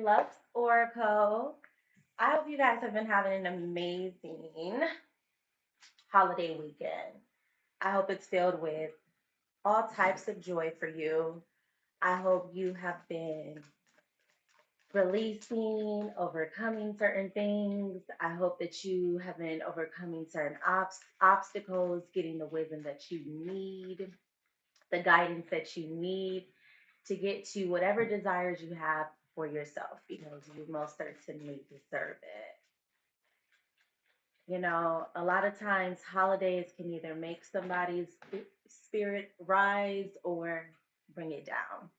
Lux Oracle. I hope you guys have been having an amazing holiday weekend. I hope it's filled with all types of joy for you. I hope you have been releasing, overcoming certain things. I hope that you have been overcoming certain obstacles, getting the wisdom that you need, the guidance that you need to get to whatever desires you have for yourself because you most certainly deserve it. A lot of times holidays can either make somebody's spirit rise or bring it down.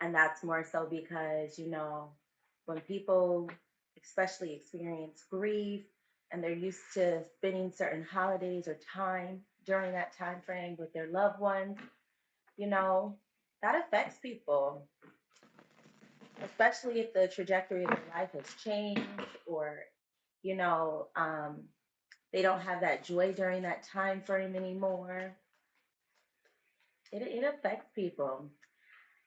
And that's more so because, when people especially experience grief and they're used to spending certain holidays or time during that time frame with their loved ones, you know, that affects people, especially if the trajectory of their life has changed or, you know, um, they don't have that joy during that time frame anymore. It affects people.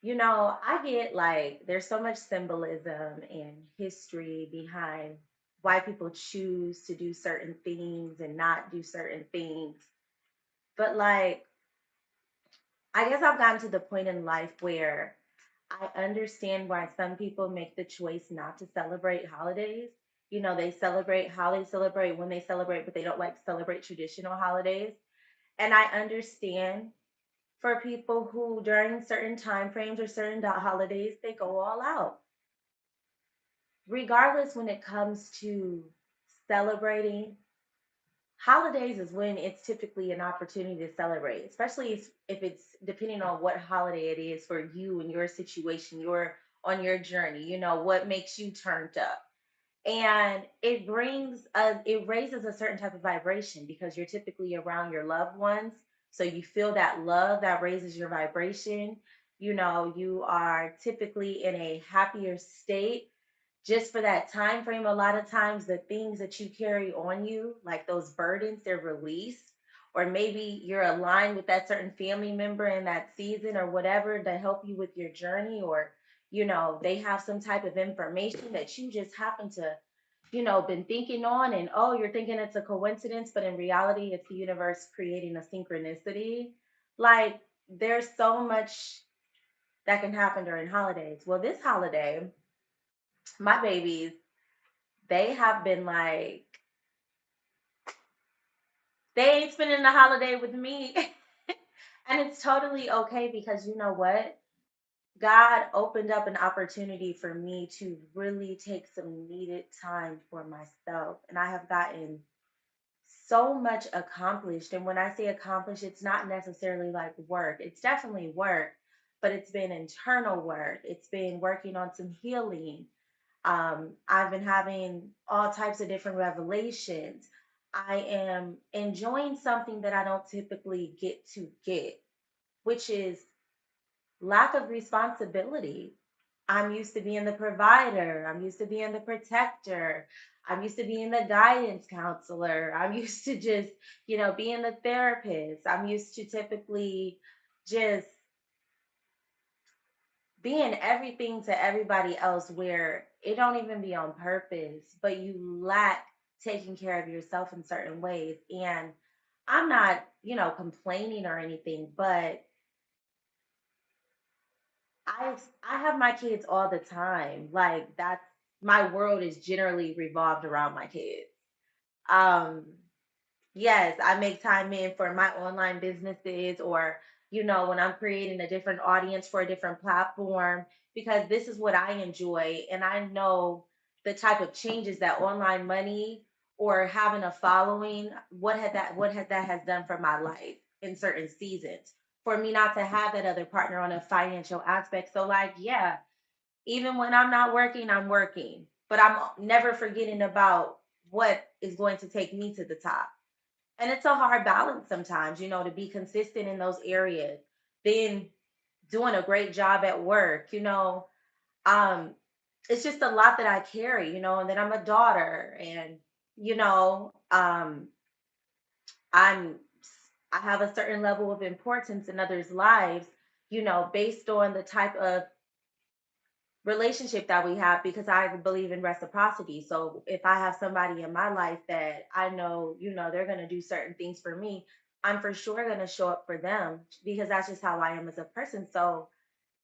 I get like there's so much symbolism and history behind why people choose to do certain things and not do certain things. But like, I guess I've gotten to the point in life where I understand why some people make the choice not to celebrate holidays. They celebrate how they celebrate, when they celebrate, but they don't like celebrate traditional holidays. And I understand for people who, during certain time frames or certain holidays, they go all out. Regardless, when it comes to celebrating, holidays is when it's typically an opportunity to celebrate, especially if it's depending on what holiday it is for you and your situation, you're on your journey, what makes you turned up. And it raises a certain type of vibration because you're typically around your loved ones. So you feel that love that raises your vibration. You are typically in a happier state just for that time frame. A lot of times the things that you carry on you, like those burdens, they're released. Or maybe you're aligned with that certain family member in that season or whatever to help you with your journey, or they have some type of information that you just happen to been thinking on, and oh, you're thinking it's a coincidence, but in reality it's the universe creating a synchronicity. Like, there's so much that can happen during holidays. Well, this holiday, my babies, they have been like, they ain't spending the holiday with me. And it's totally okay because you know what? God opened up an opportunity for me to really take some needed time for myself. And I have gotten so much accomplished. And when I say accomplished, it's not necessarily like work, it's definitely work, but it's been internal work. It's been working on some healing. I've been having all types of different revelations. I am enjoying something that I don't typically get, which is lack of responsibility. I'm used to being the provider. I'm used to being the protector. I'm used to being the guidance counselor. I'm used to just, being the therapist. I'm used to typically just being everything to everybody else where it don't even be on purpose, but you lack taking care of yourself in certain ways. And I'm not, complaining or anything, but I have my kids all the time. Like, that's my world is generally revolved around my kids. Um, yes, I make time in for my online businesses, or when I'm creating a different audience for a different platform, because this is what I enjoy and I know the type of changes that online money or having a following, what had that has done for my life in certain seasons. For me not to have that other partner on a financial aspect. So like, yeah, even when I'm not working, I'm working, but I'm never forgetting about what is going to take me to the top. And it's a hard balance sometimes, to be consistent in those areas, then doing a great job at work, um, it's just a lot that I carry, and then I'm a daughter, and, you know, um, I'm, I have a certain level of importance in others' lives, based on the type of relationship that we have, because I believe in reciprocity. So if I have somebody in my life that I know, they're going to do certain things for me, I'm for sure going to show up for them because that's just how I am as a person. So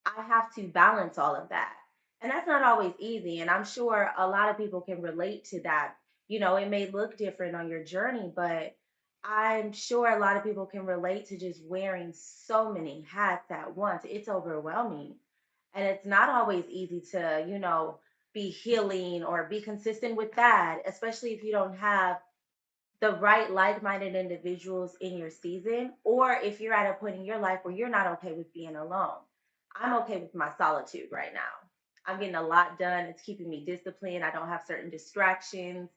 I have to balance all of that. And that's not always easy. And I'm sure a lot of people can relate to that. It may look different on your journey, but I'm sure a lot of people can relate to just wearing so many hats at once. It's overwhelming. And it's not always easy to, be healing or be consistent with that, especially if you don't have the right like-minded individuals in your season, or if you're at a point in your life where you're not okay with being alone. I'm okay with my solitude right now. I'm getting a lot done. It's keeping me disciplined. I don't have certain distractions.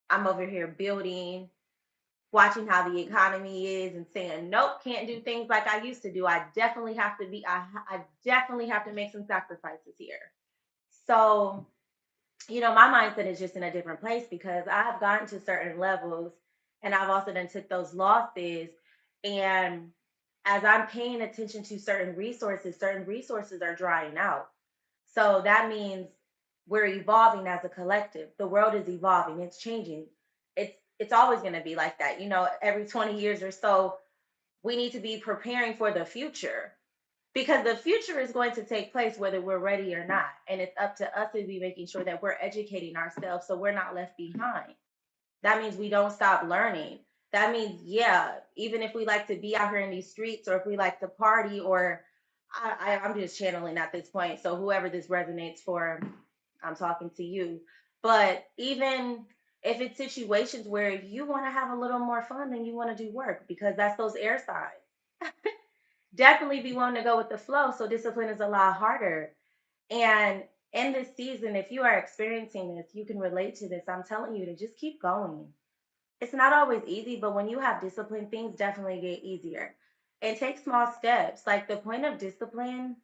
I'm over here building, watching how the economy is and saying, nope, can't do things like I used to do. I definitely have to I definitely have to make some sacrifices here. So, my mindset is just in a different place because I've gotten to certain levels and I've also then took those losses. And as I'm paying attention to certain resources are drying out. So that means we're evolving as a collective. The world is evolving, it's changing. It's always going to be like that. Every 20 years or so, we need to be preparing for the future because the future is going to take place whether we're ready or not. And it's up to us to be making sure that we're educating ourselves so we're not left behind. That means we don't stop learning. That means, yeah, even if we like to be out here in these streets or if we like to party, or I'm just channeling at this point. So whoever this resonates for, I'm talking to you. But even if it's situations where you want to have a little more fun than you want to do work, because that's those air signs. Definitely be willing to go with the flow. So discipline is a lot harder. And in this season, if you are experiencing this, you can relate to this. I'm telling you to just keep going. It's not always easy, but when you have discipline, things definitely get easier. And take small steps. Like the point of discipline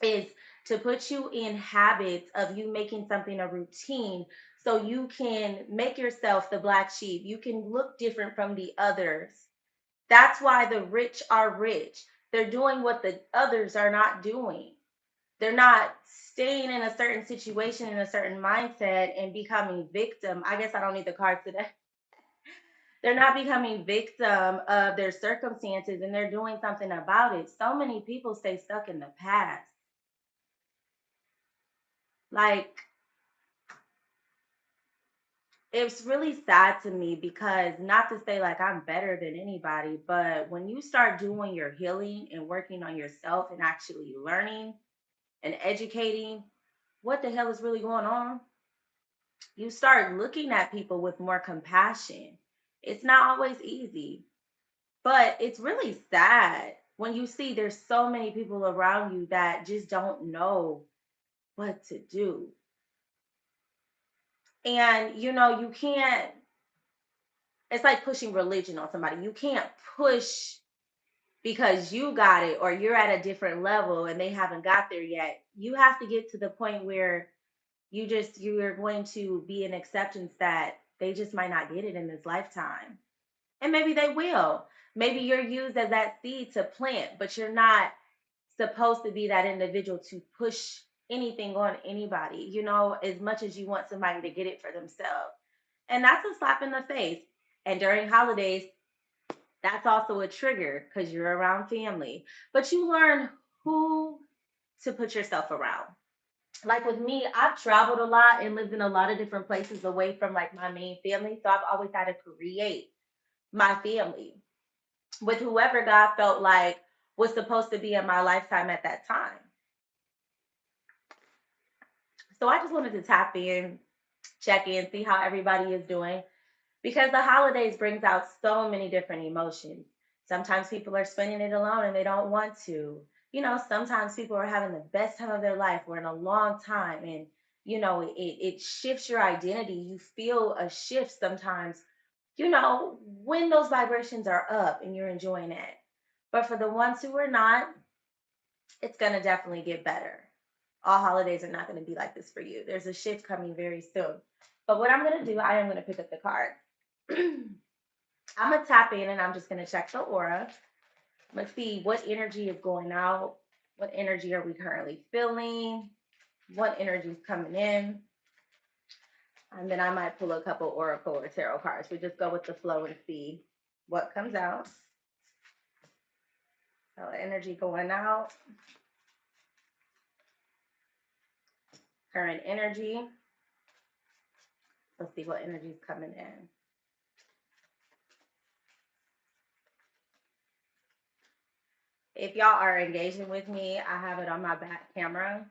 is to put you in habits of you making something a routine so you can make yourself the black sheep. You can look different from the others. That's why the rich are rich. They're doing what the others are not doing. They're not staying in a certain situation, in a certain mindset, and becoming victim. I guess I don't need the cards today. They're not becoming victim of their circumstances and they're doing something about it. So many people stay stuck in the past. Like, it's really sad to me because, not to say like I'm better than anybody, but when you start doing your healing and working on yourself and actually learning and educating what the hell is really going on, you start looking at people with more compassion. It's not always easy, but it's really sad when you see there's so many people around you that just don't know what to do. And you can't, it's like pushing religion on somebody. You can't push because you got it or you're at a different level and they haven't got there yet. You have to get to the point where you're going to be in acceptance that they just might not get it in this lifetime. And maybe they will. Maybe you're used as that seed to plant, but you're not supposed to be that individual to push anything on anybody, as much as you want somebody to get it for themselves. And that's a slap in the face. And during holidays, that's also a trigger because you're around family. But you learn who to put yourself around. Like with me, I've traveled a lot and lived in a lot of different places away from like my main family. So I've always had to create my family with whoever God felt like was supposed to be in my lifetime at that time. So I just wanted to tap in, check in, see how everybody is doing because the holidays brings out so many different emotions. Sometimes people are spending it alone and they don't want to. Sometimes people are having the best time of their life or in a long time and it shifts your identity. You feel a shift sometimes, when those vibrations are up and you're enjoying it. But for the ones who are not, it's going to definitely get better. All holidays are not going to be like this for you. There's a shift coming very soon. But what I'm going to do, I am going to pick up the card. I'm going to tap in and I'm just going to check the aura. Let's see what energy is going out. What energy are we currently feeling? what energy is coming in. And then I might pull a couple oracle or tarot cards. We just go with the flow and see what comes out. So energy going out, current energy. Let's see what energy is coming in. If y'all are engaging with me, I have it on my back camera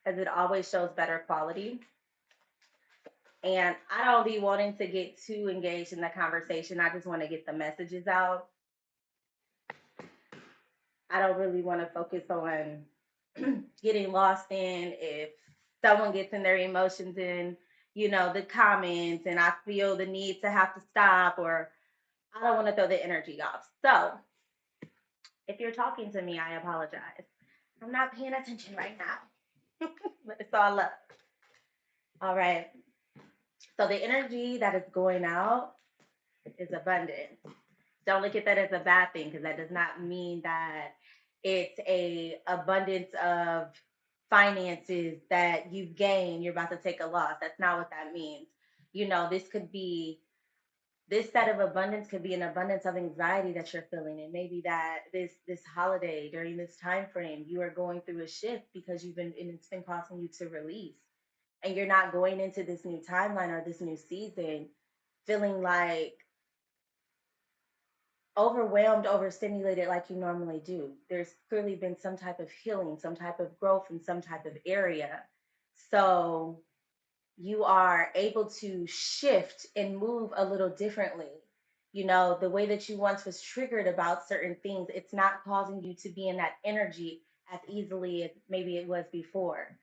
as it always shows better quality. And I don't be wanting to get too engaged in the conversation. I just want to get the messages out. I don't really want to focus on getting lost in if someone gets in their emotions in, the comments, and I feel the need to have to stop, or I don't want to throw the energy off. So if you're talking to me, I apologize. I'm not paying attention right now, but it's all love. All right. So the energy that is going out is abundance. Don't look at that as a bad thing, because that does not mean that it's a abundance of finances that you've gained, you're about to take a loss. That's not what that means. This could be, this set of abundance could be an abundance of anxiety that you're feeling, and maybe that this holiday, during this time frame, you are going through a shift because and it's been causing you to release, and you're not going into this new timeline or this new season feeling like overwhelmed, overstimulated like you normally do. There's clearly been some type of healing, some type of growth in some type of area. So you are able to shift and move a little differently. The way that you once was triggered about certain things, it's not causing you to be in that energy as easily as maybe it was before.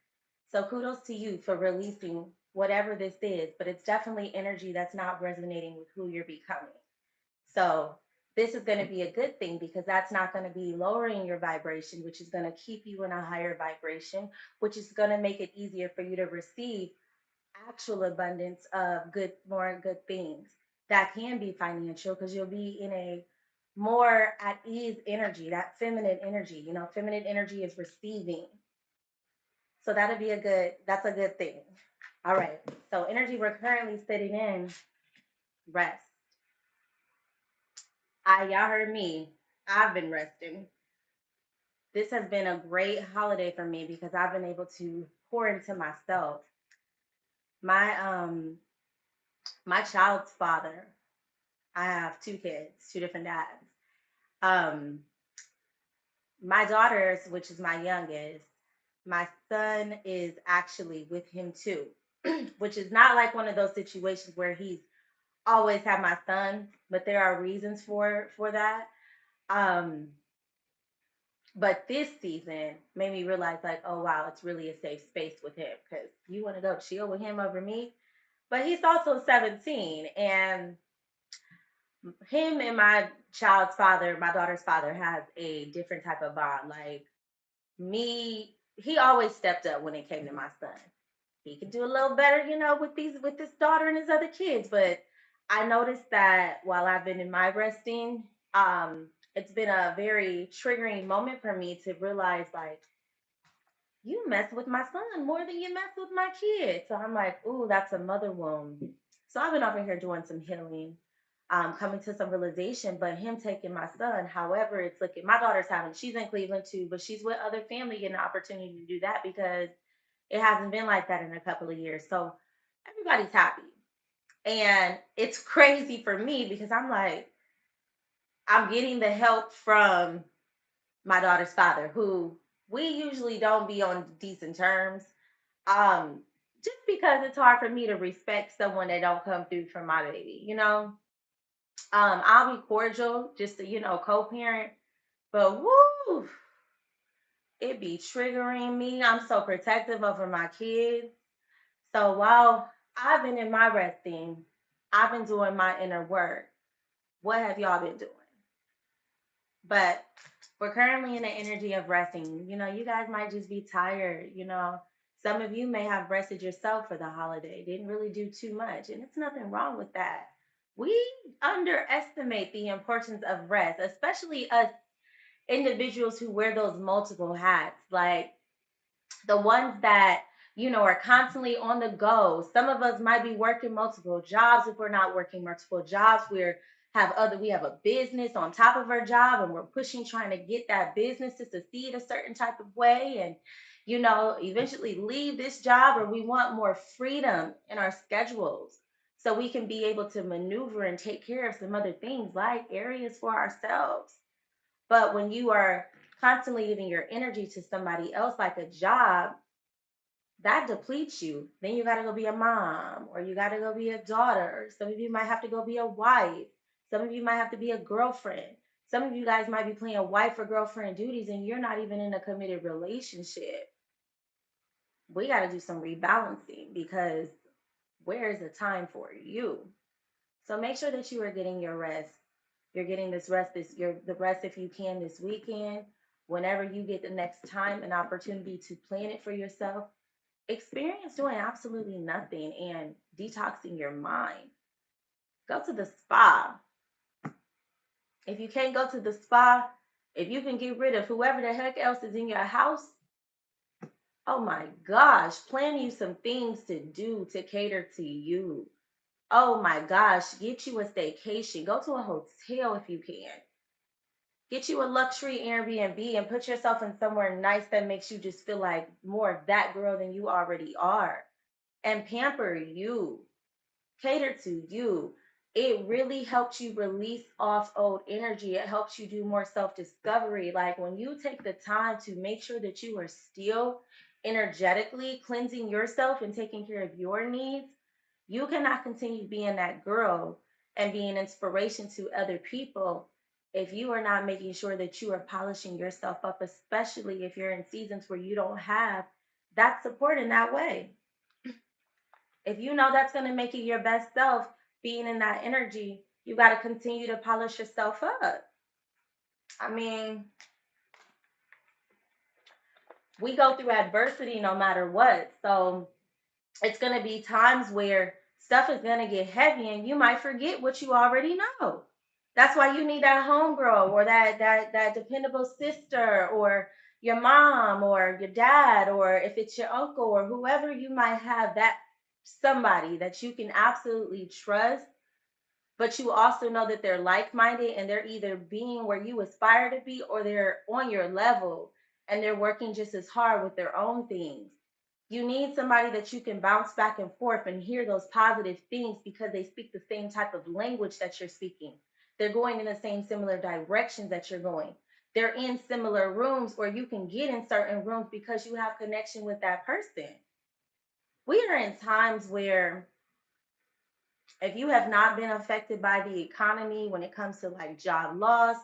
So kudos to you for releasing whatever this is, but it's definitely energy that's not resonating with who you're becoming. So this is going to be a good thing, because that's not going to be lowering your vibration, which is going to keep you in a higher vibration, which is going to make it easier for you to receive actual abundance of more good things that can be financial, because you'll be in a more at ease energy, that feminine energy. Feminine energy is receiving. So that's a good thing. All right. So energy we're currently sitting in, rest. Y'all heard me. I've been resting. This has been a great holiday for me because I've been able to pour into myself. My child's father, I have two kids, two different dads. Um, my daughters, which is my youngest, my son is actually with him too, which is not like one of those situations where he's always had my son, but there are reasons for that. Um, But this season made me realize, like, oh wow, it's really a safe space with him, because you want to go chill with him over me. But he's also 17, and him and my child's father, my daughter's father, has a different type of bond. Like me, he always stepped up when it came to my son. He can do a little better, with this daughter and his other kids. But I noticed that while I've been in my resting, it's been a very triggering moment for me to realize, like, you mess with my son more than you mess with my kid. So I'm like, ooh, that's a mother wound. So I've been over here doing some healing, coming to some realization. But him taking my son, however, it's looking. My daughter's she's in Cleveland too, but she's with other family, getting an opportunity to do that because it hasn't been like that in a couple of years. So everybody's happy. And it's crazy for me because I'm like, I'm getting the help from my daughter's father, who we usually don't be on decent terms. Just because it's hard for me to respect someone that don't come through for my baby. I'll be cordial just to, co-parent, but woo, it be triggering me. I'm so protective over my kids. So while I've been in my resting, I've been doing my inner work. What have y'all been doing? But we're currently in the energy of resting. You guys might just be tired. Some of you may have rested yourself for the holiday, didn't really do too much, and it's nothing wrong with that. We underestimate the importance of rest, especially us individuals who wear those multiple hats. Like, The ones that, are constantly on the go. Some of us might be working multiple jobs. If we're not working multiple jobs, we have a business on top of our job, and we're pushing, trying to get that business to succeed a certain type of way, and eventually leave this job, or we want more freedom in our schedules so we can be able to maneuver and take care of some other things like areas for ourselves. But when you are constantly giving your energy to somebody else, like a job, that depletes you. Then you got to go be a mom, or you got to go be a daughter. Some of you might have to go be a wife. Some of you might have to be a girlfriend. Some of you guys might be playing wife or girlfriend duties, and you're not even in a committed relationship. We got to do some rebalancing, because where is the time for you? So make sure that you are getting your rest. You're getting this rest, the rest if you can this weekend. Whenever you get the next time an opportunity to plan it for yourself, experience doing absolutely nothing and detoxing your mind. Go to the spa. If you can't go to the spa, if you can get rid of whoever the heck else is in your house, oh my gosh, plan you some things to do to cater to you. Oh my gosh, get you a staycation. Go to a hotel if you can. Get you a luxury Airbnb and put yourself in somewhere nice that makes you just feel like more of that girl than you already are. And pamper you, cater to you. It really helps you release off old energy. It helps you do more self discovery. Like when you take the time to make sure that you are still energetically cleansing yourself and taking care of your needs, you cannot continue being that girl and being inspiration to other people if you are not making sure that you are polishing yourself up, especially if you're in seasons where you don't have that support in that way. If you know that's going to make you your best self, being in that energy, you got to continue to polish yourself up. I mean, we go through adversity no matter what. So it's going to be times where stuff is going to get heavy and you might forget what you already know. That's why you need that homegirl, or that dependable sister, or your mom or your dad, or if it's your uncle or whoever, you might have that somebody that you can absolutely trust, but you also know that they're like-minded and they're either being where you aspire to be, or they're on your level and they're working just as hard with their own things. You need somebody that you can bounce back and forth and hear those positive things, because they speak the same type of language that you're speaking. They're going in the same similar directions that you're going. They're in similar rooms, or you can get in certain rooms because you have connection with that person. We are in times where, if you have not been affected by the economy when it comes to like job loss,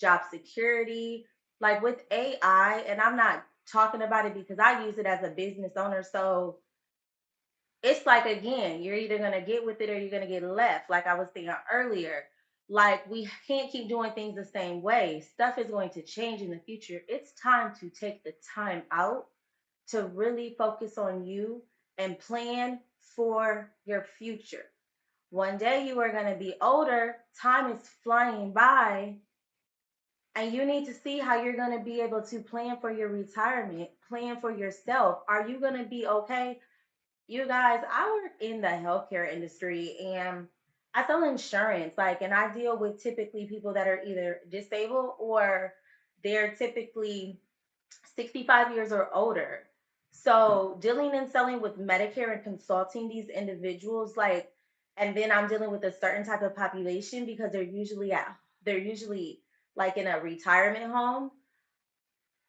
job security, like with AI, and I'm not talking about it because I use it as a business owner. So it's like, again, you're either going to get with it or you're going to get left. Like I was saying earlier, like we can't keep doing things the same way. Stuff is going to change in the future. It's time to take the time out to really focus on you and plan for your future. One day you are going to be older, time is flying by, and you need to see how you're going to be able to plan for your retirement, plan for yourself. Are you going to be okay? You guys, I work in the healthcare industry and I sell insurance, like, and I deal with typically people that are either disabled or they're typically 65 years or older. So dealing and selling with Medicare and consulting these individuals, like, and then I'm dealing with a certain type of population because they're usually like in a retirement home.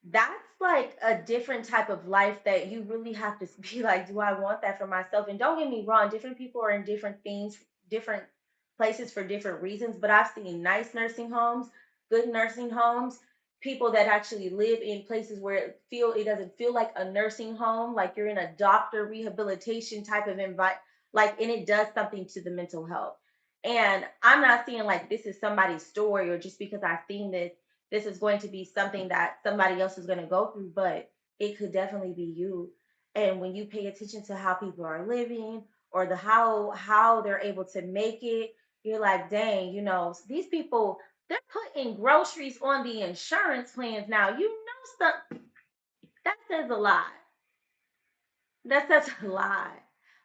That's like a different type of life that you really have to be like, do I want that for myself? And don't get me wrong, different people are in different things, different places for different reasons. But I've seen nice nursing homes, good nursing homes, people that actually live in places where it doesn't feel like a nursing home, like you're in a doctor rehabilitation type of environment, like, and it does something to the mental health. And I'm not saying like this is somebody's story, or just because I've seen this is going to be something that somebody else is going to go through, but it could definitely be you. And when you pay attention to how people are living, or the how they're able to make it, you're like, dang, these people, they're putting groceries on the insurance plans now. That says a lot. That's such a lot.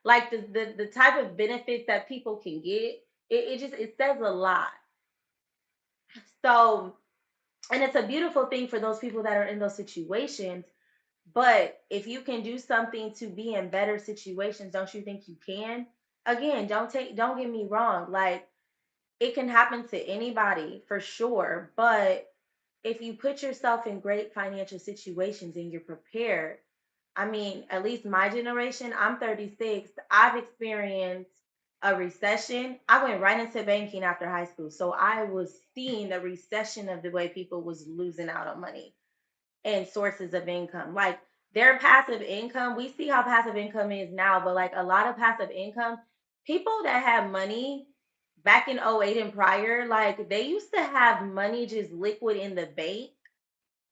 Like the type of benefits that people can get, it just it says a lot. So, and it's a beautiful thing for those people that are in those situations. But if you can do something to be in better situations, don't you think you can? Again, don't get me wrong. Like it can happen to anybody for sure, but if you put yourself in great financial situations and you're prepared, I mean, at least my generation, I'm 36, I've experienced a recession. I went right into banking after high school. So I was seeing the recession of the way people was losing out on money and sources of income. Like their passive income, we see how passive income is now, but like a lot of passive income, people that have money back in '08 and prior, like they used to have money just liquid in the bank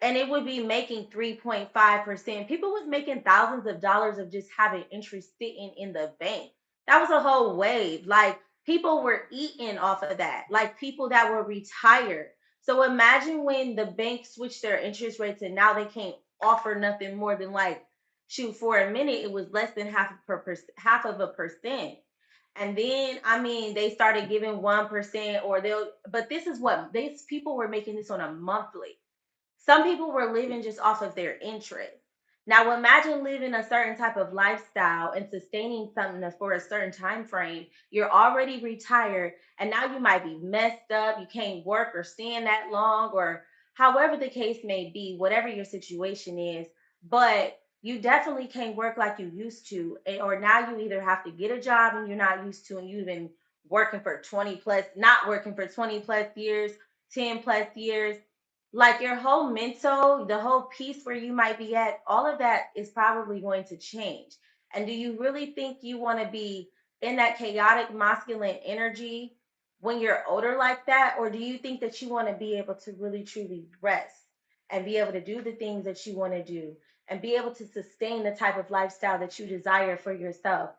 and it would be making 3.5%. People was making thousands of dollars of just having interest sitting in the bank. That was a whole wave. Like people were eating off of that, like people that were retired. So imagine when the bank switched their interest rates and now they can't offer nothing more than like, shoot, for a minute it was less than half of a percent. And then I mean they started giving 1% or they'll, but this is what these people were making this on a monthly. Some people were living just off of their interest. Now imagine living a certain type of lifestyle and sustaining something that's for a certain time frame. You're already retired and now you might be messed up. You can't work or stand that long or however the case may be, whatever your situation is, but you definitely can't work like you used to. Or now you either have to get a job and you're not used to and you've been working for 20 plus, not working for 20 plus years, 10 plus years, like your whole mental, the whole piece where you might be at, all of that is probably going to change. And do you really think you want to be in that chaotic masculine energy when you're older like that? Or do you think that you want to be able to really truly rest and be able to do the things that you want to do and be able to sustain the type of lifestyle that you desire for yourself?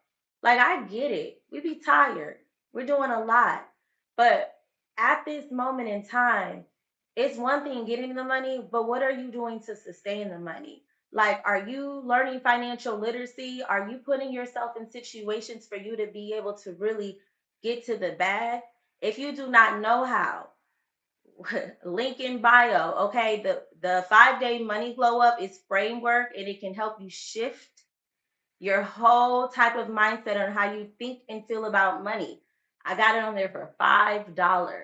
Like, I get it. We be tired, we're doing a lot. But at this moment in time, it's one thing getting the money, but what are you doing to sustain the money? Like, are you learning financial literacy? Are you putting yourself in situations for you to be able to really get to the bag? If you do not know how, link in bio. Okay, the 5 day money glow up is framework, and it can help you shift your whole type of mindset on how you think and feel about money. I got it on there for $5.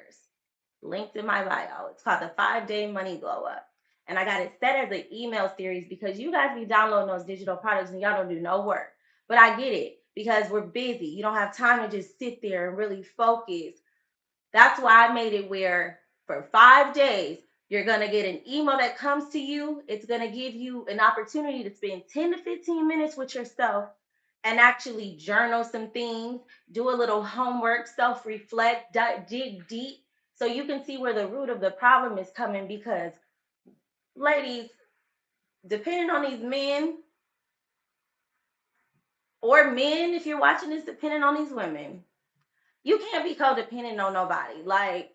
Linked in my bio. It's called the 5 day money glow up. And I got it set as an email series because you guys be downloading those digital products and y'all don't do no work. But I get it because we're busy. You don't have time to just sit there and really focus. That's why I made it where for 5 days, you're going to get an email that comes to you. It's going to give you an opportunity to spend 10 to 15 minutes with yourself and actually journal some things, do a little homework, self reflect, dig deep so you can see where the root of the problem is coming. Because, ladies, depending on these men, or men, if you're watching this, depending on these women, you can't be codependent on nobody. Like,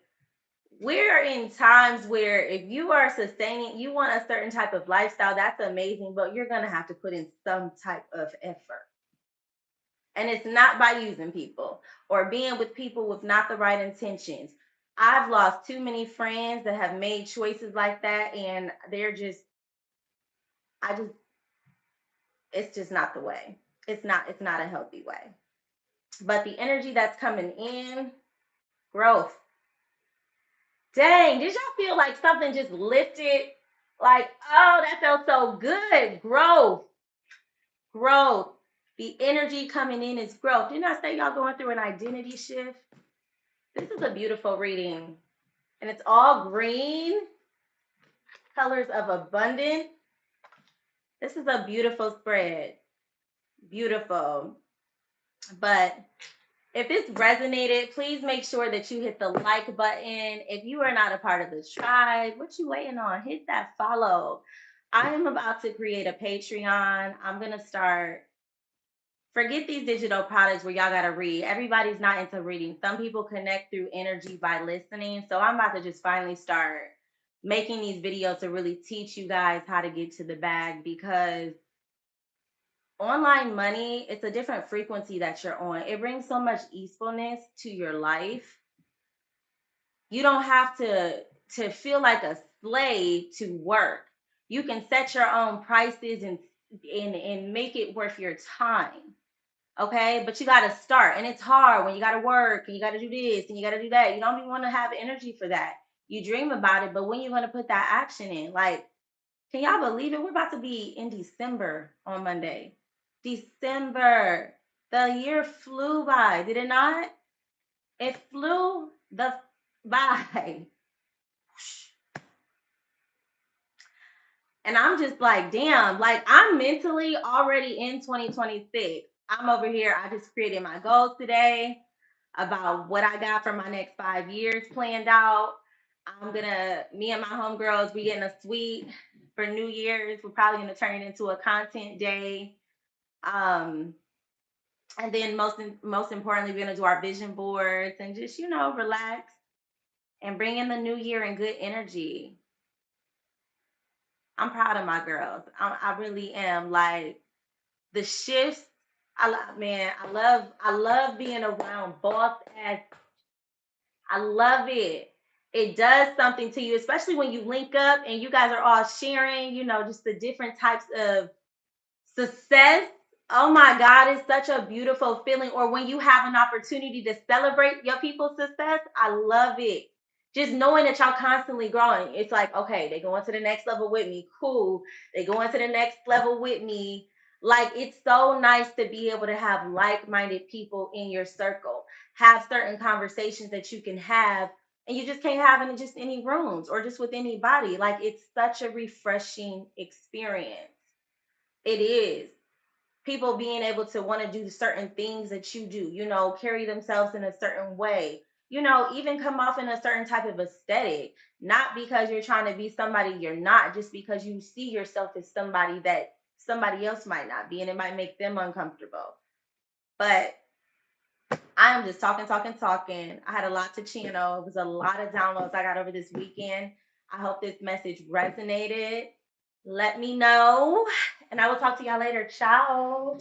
we're in times where if you are sustaining, you want a certain type of lifestyle, that's amazing, but you're going to have to put in some type of effort. And it's not by using people or being with people with not the right intentions. I've lost too many friends that have made choices like that, and they're just, I just, it's just not the way. It's not a healthy way. But the energy that's coming in, growth. Dang, did y'all feel like something just lifted? Like, oh, that felt so good. Growth, growth. The energy coming in is growth. Didn't I say y'all going through an identity shift? This is a beautiful reading. And it's all green, colors of abundance. This is a beautiful spread. Beautiful. But if this resonated, please make sure that you hit the like button. If you are not a part of the tribe, what you waiting on? Hit that follow. I am about to create a Patreon. I'm going to start. Forget these digital products where y'all got to read. Everybody's not into reading. Some people connect through energy by listening. So I'm about to just finally start making these videos to really teach you guys how to get to the bag, because online money, it's a different frequency that you're on. It brings so much easefulness to your life. You don't have to feel like a slave to work. You can set your own prices and make it worth your time. Okay, but you got to start, and it's hard when you got to work and you got to do this and you got to do that. You don't even want to have energy for that. You dream about it, but when you're going to put that action in, like, can y'all believe it? We're about to be in December on Monday. December. The year flew by, did it not? It flew the by. And I'm just like, damn, like I'm mentally already in 2026. I'm over here. I just created my goals today about what I got for my next 5 years planned out. Me and my homegirls, we getting a suite for New Year's. We're probably gonna turn it into a content day. Um, and then most importantly, we're gonna do our vision boards and just, relax and bring in the new year in good energy. I'm proud of my girls. I really am. Like the shifts, man, I love being around boss ass. I love it. It does something to you, especially when you link up and you guys are all sharing, just the different types of success. Oh my God, it's such a beautiful feeling. Or when you have an opportunity to celebrate your people's success, I love it. Just knowing that y'all constantly growing. It's like, okay, they going to the next level with me. Cool. They going to the next level with me. Like, it's so nice to be able to have like-minded people in your circle, have certain conversations that you can have, and you just can't have in just any rooms or just with anybody. Like, it's such a refreshing experience. It is. People being able to want to do certain things that you do, carry themselves in a certain way, even come off in a certain type of aesthetic, not because you're trying to be somebody you're not, just because you see yourself as somebody that somebody else might not be, and it might make them uncomfortable. But I am just talking, talking, talking. I had a lot to channel. It was a lot of downloads I got over this weekend. I hope this message resonated. Let me know, and I will talk to y'all later. Ciao.